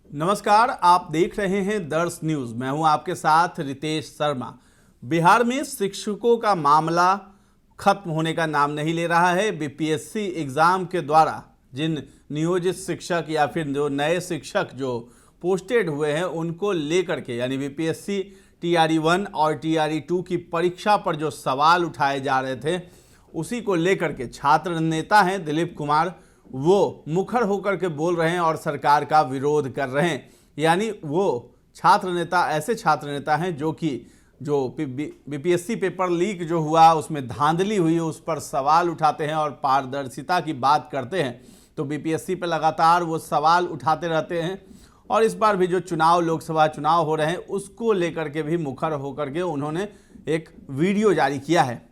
नमस्कार, आप देख रहे हैं दर्श न्यूज। मैं हूं आपके साथ रितेश शर्मा। बिहार में शिक्षकों का मामला खत्म होने का नाम नहीं ले रहा है। बीपीएससी एग्जाम के द्वारा जिन नियोजित शिक्षक या फिर जो नए शिक्षक जो पोस्टेड हुए हैं उनको लेकर के, यानी बीपीएससी TRE-1 और TRE-2 की परीक्षा पर जो सवाल उठाए जा रहे थे उसी को लेकर के छात्र नेता हैं दिलीप कुमार, वो मुखर होकर के बोल रहे हैं और सरकार का विरोध कर रहे हैं। यानी वो छात्र नेता ऐसे छात्र नेता हैं जो बीपीएससी पेपर लीक जो हुआ उसमें धांधली हुई उस पर सवाल उठाते हैं और पारदर्शिता की बात करते हैं। तो बीपीएससी पर लगातार वो सवाल उठाते रहते हैं और इस बार भी जो लोकसभा चुनाव हो रहे हैं उसको लेकर के भी मुखर होकर के उन्होंने एक वीडियो जारी किया है।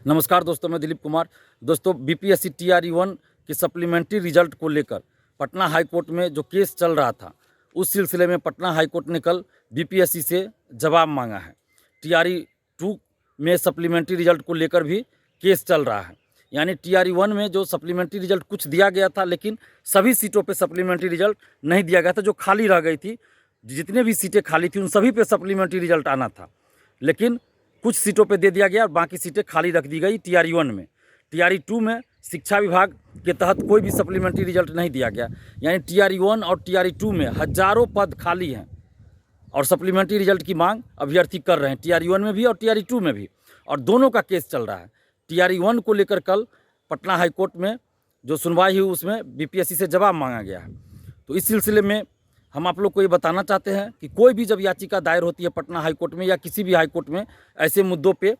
नमस्कार दोस्तों, मैं दिलीप कुमार। दोस्तों, बीपीएससी TRE-1 के सप्लीमेंट्री रिजल्ट को लेकर पटना हाई कोर्ट में जो केस चल रहा था उस सिलसिले में पटना हाई कोर्ट ने कल बीपीएससी से जवाब मांगा है। TRE-2 में सप्लीमेंट्री रिजल्ट को लेकर भी केस चल रहा है। यानी TRE-1 में जो सप्लीमेंट्री रिजल्ट कुछ दिया गया था लेकिन सभी सीटों पे सप्लीमेंट्री रिजल्ट नहीं दिया गया था। जो खाली रह गई थी, जितने भी सीटें खाली थी उन सभी पे सप्लीमेंट्री रिजल्ट आना था, लेकिन कुछ सीटों पे दे दिया गया और बाकी सीटें खाली रख दी गई TRE-1 में। TRE-2 में शिक्षा विभाग के तहत कोई भी सप्लीमेंट्री रिजल्ट नहीं दिया गया। यानी TRE-1 और TRE-2 में हजारों पद खाली हैं और सप्लीमेंट्री रिजल्ट की मांग अभ्यर्थी कर रहे हैं, TRE-1 में भी और TRE-2 में भी, और दोनों का केस चल रहा है। TRE-1 को लेकर कल पटना हाई कोर्ट में जो सुनवाई हुई उसमें बीपीएससी से जवाब मांगा गया है। तो इस सिलसिले में हम आप लोग को ये बताना चाहते हैं कि कोई भी जब याचिका दायर होती है पटना हाई कोर्ट में या किसी भी हाई कोर्ट में, ऐसे मुद्दों पे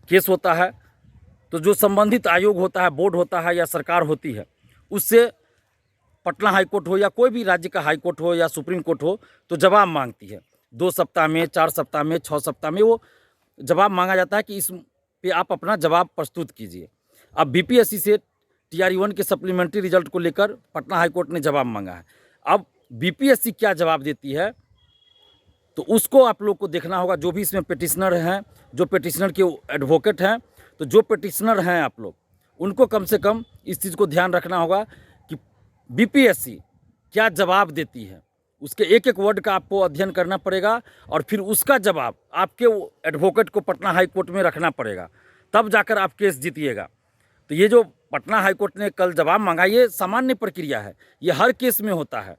केस होता है तो जो संबंधित आयोग होता है, बोर्ड होता है या सरकार होती है, उससे पटना हाई कोर्ट हो या कोई भी राज्य का हाई कोर्ट हो या सुप्रीम कोर्ट हो तो जवाब मांगती है। 2 सप्ताह में, 4 सप्ताह में, 6 सप्ताह में वो जवाब मांगा जाता है कि इस पे आप अपना जवाब प्रस्तुत कीजिए। अब बीपीएससी से TRE-1 के सप्लीमेंट्री रिजल्ट को लेकर पटना हाई कोर्ट ने जवाब मांगा है। अब बीपीएससी क्या जवाब देती है तो उसको आप लोग को देखना होगा। जो भी इसमें पिटिशनर हैं, जो पिटिशनर के एडवोकेट हैं, तो जो पिटिशनर हैं आप लोग उनको कम से कम इस चीज़ को ध्यान रखना होगा कि बीपीएससी क्या जवाब देती है। उसके एक एक वर्ड का आपको अध्ययन करना पड़ेगा और फिर उसका जवाब आपके एडवोकेट को पटना हाई कोर्ट में रखना पड़ेगा, तब जाकर आप केस जीतिएगा। तो ये जो पटना हाई कोर्ट ने कल जवाब मांगा, ये सामान्य प्रक्रिया है, ये हर केस में होता है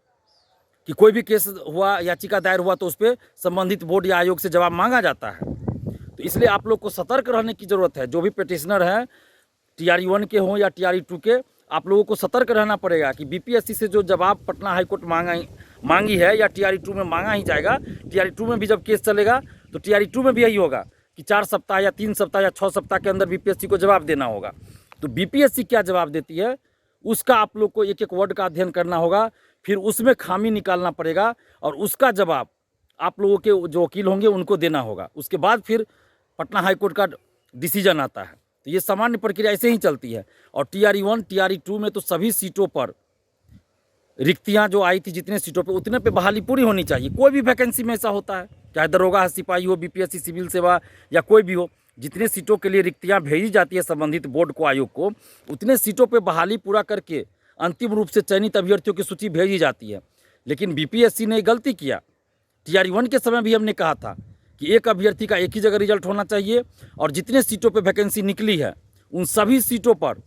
कि कोई भी केस हुआ, याचिका दायर हुआ तो उस पर संबंधित बोर्ड या आयोग से जवाब मांगा जाता है। तो इसलिए आप लोग को सतर्क रहने की ज़रूरत है। जो भी पिटिशनर हैं TRE-1 के हों या TRE-2 के, आप लोगों को सतर्क रहना पड़ेगा कि बीपीएससी से जो जवाब पटना हाई कोर्ट मांगी है या TRE-2 में मांगा ही जाएगा। TRE-2 में भी जब केस चलेगा तो TRE-2 में भी यही होगा कि 4 सप्ताह या 3 सप्ताह या 6 सप्ताह के अंदर बीपीएससी को जवाब देना होगा। तो बीपीएससी क्या जवाब देती है उसका आप लोग को एक एक वर्ड का अध्ययन करना होगा, फिर उसमें खामी निकालना पड़ेगा और उसका जवाब आप लोगों के जो वकील होंगे उनको देना होगा। उसके बाद फिर पटना हाई कोर्ट का डिसीजन आता है। तो ये सामान्य प्रक्रिया ऐसे ही चलती है। और TRE-1 TRE-2 में तो सभी सीटों पर रिक्तियां जो आई थी, जितने सीटों पे उतने पे बहाली पूरी होनी चाहिए। कोई भी वैकेंसी में ऐसा होता है, चाहे दरोगा सिपाही हो, बीपीएससी सिविल सेवा या कोई भी हो, जितने सीटों के लिए रिक्तियां भेजी जाती है संबंधित बोर्ड को, आयोग को, उतने सीटों पे बहाली पूरा करके अंतिम रूप से चयनित अभ्यर्थियों की सूची भेजी जाती है। लेकिन बीपीएससी ने गलती किया। TRE-1 के समय भी हमने कहा था कि एक अभ्यर्थी का एक ही जगह रिजल्ट होना चाहिए और जितने सीटों पे वैकेंसी निकली है उन सभी सीटों पर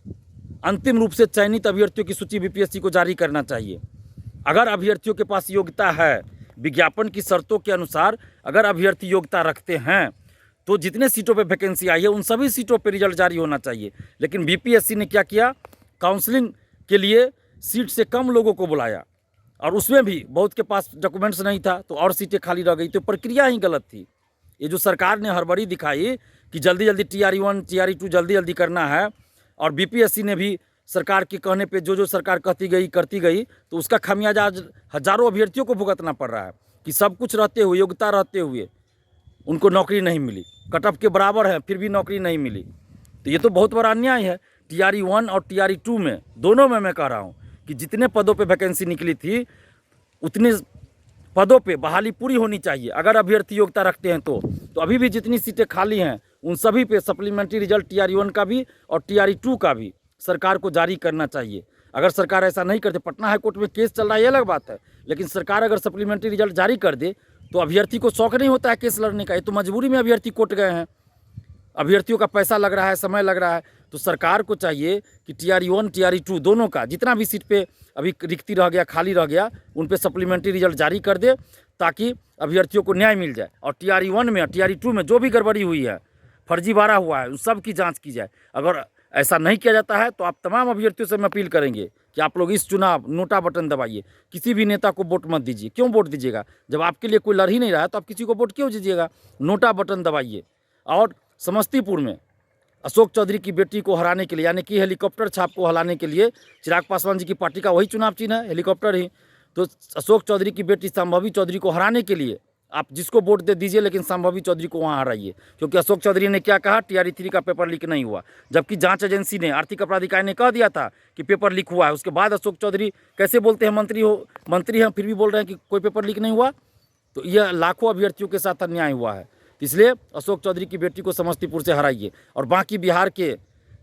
अंतिम रूप से चयनित अभ्यर्थियों की सूची बीपीएससी को जारी करना चाहिए। अगर अभ्यर्थियों के पास योग्यता है, विज्ञापन की शर्तों के अनुसार अगर अभ्यर्थी योग्यता रखते हैं तो जितने सीटों पे वैकेंसी आई है उन सभी सीटों पे रिजल्ट जारी होना चाहिए। लेकिन बीपीएससी ने क्या किया, काउंसलिंग के लिए सीट से कम लोगों को बुलाया और उसमें भी बहुत के पास डॉक्यूमेंट्स नहीं था तो और सीटें खाली रह गई। तो प्रक्रिया ही गलत थी। ये जो सरकार ने हड़बड़ी दिखाई कि जल्दी जल्दी TRE-1 TRE-2 जल्दी जल्दी करना है, और बीपीएससी ने भी सरकार के कहने पे जो सरकार करती गई तो उसका खामियाजा हजारों अभ्यर्थियों को भुगतना पड़ रहा है कि सब कुछ रहते हुए, योग्यता रहते हुए उनको नौकरी नहीं मिली, कट ऑफ के बराबर है फिर भी नौकरी नहीं मिली। तो ये तो बहुत बड़ा अन्याय है। TRE-1 और TRE-2 में, दोनों में मैं कह रहा हूँ कि जितने पदों पे वैकेंसी निकली थी उतने पदों पे बहाली पूरी होनी चाहिए अगर अभ्यर्थी योग्यता रखते हैं तो अभी भी जितनी सीटें खाली हैं उन सभी पे सप्लीमेंट्री रिजल्ट TRE-1 का भी और TRE-2 का भी सरकार को जारी करना चाहिए। अगर सरकार ऐसा नहीं करते, पटना हाई कोर्ट में केस चल रहा है ये अलग बात है, लेकिन सरकार अगर सप्लीमेंट्री रिजल्ट जारी कर दे तो अभ्यर्थी को शौक नहीं होता है केस लड़ने का। ये तो मजबूरी में अभ्यर्थी कोर्ट गए हैं, अभ्यर्थियों का पैसा लग रहा है, समय लग रहा है। तो सरकार को चाहिए कि TRE 1 TRE 2 दोनों का जितना भी सीट पे अभी रिक्ति रह गया, खाली रह गया, उन पे सप्लीमेंट्री रिजल्ट जारी कर दे ताकि अभ्यर्थियों को न्याय मिल जाए। और TRE 1 में TRE 2 में जो भी गड़बड़ी हुई है, फर्जीवाड़ा हुआ है, उन सब की जांच की जाए। अगर ऐसा नहीं किया जाता है तो आप तमाम अभ्यर्थियों से मैं अपील करेंगे कि आप लोग इस चुनाव नोटा बटन दबाइए, किसी भी नेता को वोट मत दीजिए। क्यों वोट दीजिएगा? जब आपके लिए कोई लड़ ही नहीं रहा है तो आप किसी को वोट क्यों दीजिएगा? नोटा बटन दबाइए। और समस्तीपुर में अशोक चौधरी की बेटी को हराने के लिए, यानी कि हेलीकॉप्टर छाप को हराने के लिए, चिराग पासवान जी की पार्टी का वही चुनाव चिन्ह है, हेलीकॉप्टर ही। तो अशोक चौधरी की बेटी संभवी चौधरी को हराने के लिए आप जिसको वोट दे दीजिए, लेकिन संभवी चौधरी को वहाँ हराइए। क्योंकि अशोक चौधरी ने क्या कहा, TRE 3 का पेपर लीक नहीं हुआ, जबकि जांच एजेंसी ने, आर्थिक अपराध इकाई ने कह दिया था कि पेपर लीक हुआ है। उसके बाद अशोक चौधरी कैसे बोलते हैं, मंत्री हैं, फिर भी बोल रहे हैं कि कोई पेपर लीक नहीं हुआ। तो यह लाखों अभ्यर्थियों के साथ अन्याय हुआ है। इसलिए अशोक चौधरी की बेटी को समस्तीपुर से हराइए और बाकी बिहार के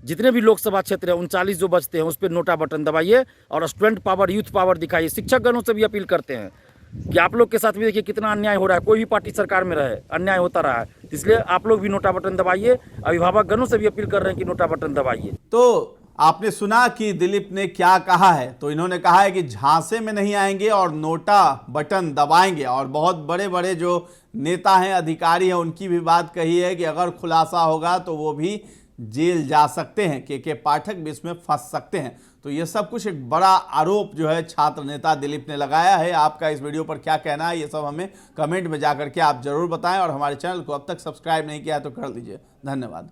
जितने भी लोकसभा क्षेत्र हैं 39 जो बचते हैं उस पर नोटा बटन दबाइए और स्टूडेंट पावर, यूथ पावर दिखाइए। शिक्षकगणों से भी अपील करते हैं कि आप लोग के साथ भी देखिए कितना अन्याय हो रहा है, कोई भी पार्टी सरकार में रहे अन्याय होता रहा है। इसलिए आप लोग भी नोटा बटन दबाइए। अभिभावकगणों से भी अपील कर रहे हैं कि नोटा बटन दबाइए। तो आपने सुना कि दिलीप ने क्या कहा है। तो इन्होंने कहा है कि झांसे में नहीं आएंगे और नोटा बटन दबाएंगे। और बहुत बड़े बड़े जो नेता हैं, अधिकारी हैं, उनकी भी बात कही है कि अगर खुलासा होगा तो वो भी जेल जा सकते हैं, के पाठक भी इसमें फंस सकते हैं। तो ये सब कुछ एक बड़ा आरोप जो है छात्र नेता दिलीप ने लगाया है। आपका इस वीडियो पर क्या कहना है, ये सब हमें कमेंट में जाकर के आप जरूर बताएं। और हमारे चैनल को अब तक सब्सक्राइब नहीं किया है तो कर लीजिए। धन्यवाद।